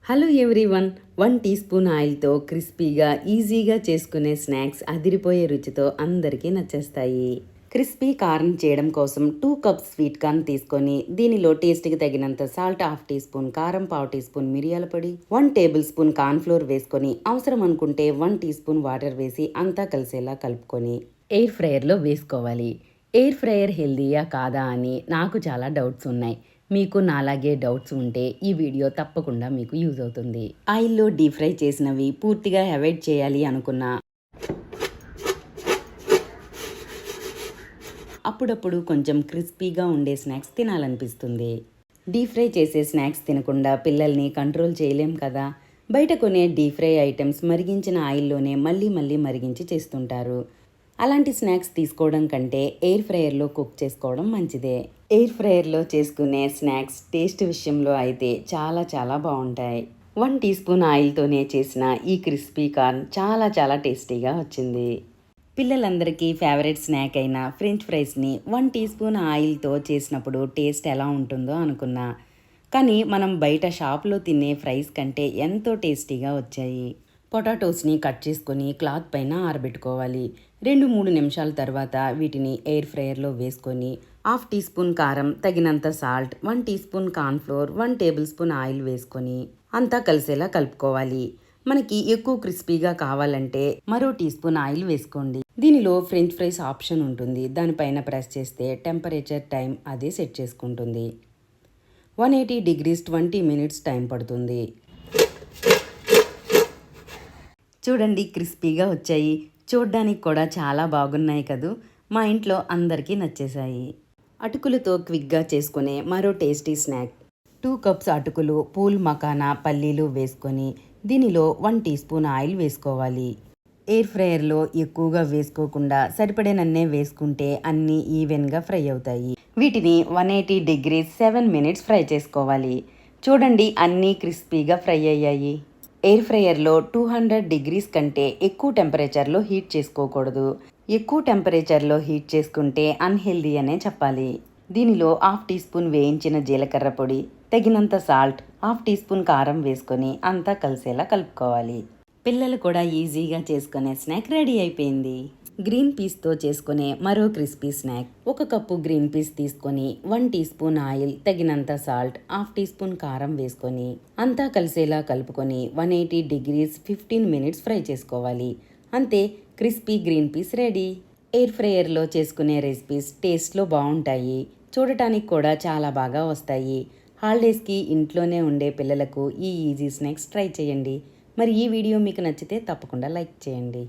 Hello everyone, 1 tea spoon ఆయిల్తో క్రిస్పీగా ఈజీగా చేసుకునే స్నాక్స్ అదిరిపోయే రుచితో అందరికీ నచ్చేస్తాయి. క్రిస్పీ కార్న్ చేయడం కోసం 2 కప్స్ స్వీట్ కార్న్ తీసుకొని దీనిలో టేస్ట్కి తగినంత సాల్ట్, 1/2 టీ స్పూన్ కారం, 1/4 టీ స్పూన్ మిరియాల పొడి, 1 టేబుల్ స్పూన్ కార్న్ ఫ్లోర్ వేసుకొని అవసరం అనుకుంటే 1 టీ స్పూన్ వాటర్ వేసి అంతా కలిసేలా కలుపుకొని ఎయిర్ ఫ్రైయర్లో వేసుకోవాలి. ఎయిర్ ఫ్రైయర్ హెల్దీయా కాదా అని నాకు చాలా డౌట్స్ ఉన్నాయి. మీకు నాలాగే డౌట్స్ ఉంటే ఈ వీడియో తప్పకుండా మీకు యూజ్ అవుతుంది. ఆయిల్లో డీప్ ఫ్రై చేసినవి పూర్తిగా అవాయిడ్ చేయాలి అనుకున్నా అప్పుడప్పుడు కొంచెం క్రిస్పీగా ఉండే స్నాక్స్ తినాలనిపిస్తుంది. డీప్ ఫ్రై చేసే స్నాక్స్ తినకుండా పిల్లల్ని కంట్రోల్ చేయలేం కదా. బయట కొనే డీప్ ఫ్రై ఐటమ్స్ మరిగించిన ఆయిల్లోనే మళ్ళీ మళ్ళీ మరిగించి చేస్తుంటారు. అలాంటి స్నాక్స్ తీసుకోవడం కంటే ఎయిర్ ఫ్రైయర్లో కుక్ చేసుకోవడం మంచిదే. ఎయిర్ ఫ్రైయర్లో చేసుకునే స్నాక్స్ టేస్ట్ విషయంలో అయితే చాలా చాలా బాగుంటాయి. 1 టీ స్పూన్ ఆయిల్తోనే చేసిన ఈ క్రిస్పీ కార్న్ చాలా చాలా టేస్టీగా వచ్చింది. పిల్లలందరికీ ఫేవరెట్ స్నాక్ అయిన ఫ్రెంచ్ ఫ్రైస్ని 1 టీ స్పూన్ ఆయిల్తో చేసినప్పుడు టేస్ట్ ఎలా ఉంటుందో అనుకున్నా. కానీ మనం బయట షాప్లో తినే ఫ్రైస్ కంటే ఎంతో టేస్టీగా వచ్చాయి. పొటాటోస్ని కట్ చేసుకొని క్లాత్ పైన ఆరబెట్టుకోవాలి. 2-3 నిమిషాల తర్వాత వీటిని ఎయిర్ ఫ్రైయర్లో వేసుకొని 1/2 టీ స్పూన్ కారం, తగినంత salt, 1 teaspoon corn flour, 1 tablespoon oil వేసుకొని అంతా కలిసేలా కలుపుకోవాలి. మనకి ఎక్కువ క్రిస్పీగా కావాలంటే మరో టీ స్పూన్ ఆయిల్ వేసుకోండి. దీనిలో ఫ్రెంచ్ ఫ్రైస్ ఆప్షన్ ఉంటుంది. దానిపైన ప్రెస్ చేస్తే టెంపరేచర్ టైం అదే సెట్ చేసుకుంటుంది. 180 degrees 20 minutes టైం పడుతుంది. చూడండి, క్రిస్పీగా వచ్చాయి. చూడ్డానికి కూడా చాలా బాగున్నాయి కదూ. మా ఇంట్లో అందరికీ నచ్చేశాయి. అటుకులతో క్విక్గా చేసుకునే మరో టేస్టీ స్నాక్. 2 కప్స్ అటుకులు, పూల్ మకానా, పల్లీలు వేసుకొని దీనిలో 1 టీ స్పూన్ ఆయిల్ వేసుకోవాలి. ఎయిర్ ఫ్రైయర్లో ఎక్కువగా వేసుకోకుండా సరిపడేనన్నే వేసుకుంటే అన్నీ ఈవెన్గా ఫ్రై అవుతాయి. వీటిని 180 degrees 7 minutes ఫ్రై చేసుకోవాలి. చూడండి, అన్నీ క్రిస్పీగా ఫ్రై అయ్యాయి. ఎయిర్ ఫ్రైయర్లో 200 degrees కంటే ఎక్కువ టెంపరేచర్లో హీట్ చేసుకోకూడదు. ఎక్కువ టెంపరేచర్లో హీట్ చేసుకుంటే అన్హెల్దీ అనే చెప్పాలి. దీనిలో 1/2 టీ స్పూన్ వేయించిన జీలకర్ర పొడి, తగినంత సాల్ట్, 1/2 టీ స్పూన్ కారం వేసుకొని అంతా కలిసేలా కలుపుకోవాలి. పిల్లలు కూడా ఈజీగా చేసుకునే స్నాక్ రెడీ అయిపోయింది. గ్రీన్ పీస్తో చేసుకునే మరో crispy snack. 1 cup green peas తీసుకొని 1 టీ స్పూన్ ఆయిల్, తగినంత సాల్ట్, 1/2 టీ స్పూన్ కారం వేసుకొని అంతా కలిసేలా కలుపుకొని 180 degrees 15 minutes ఫ్రై చేసుకోవాలి. అంతే, crispy green peas ready. Air ఫ్రైయర్లో చేసుకునే రెసిపీస్ టేస్ట్లో బాగుంటాయి, చూడటానికి కూడా చాలా బాగా వస్తాయి. హాలిడేస్కి ఇంట్లోనే ఉండే పిల్లలకు ఈ ఈజీ స్నాక్స్ ట్రై చేయండి. మరి ఈ వీడియో మీకు నచ్చితే తప్పకుండా లైక్ చేయండి.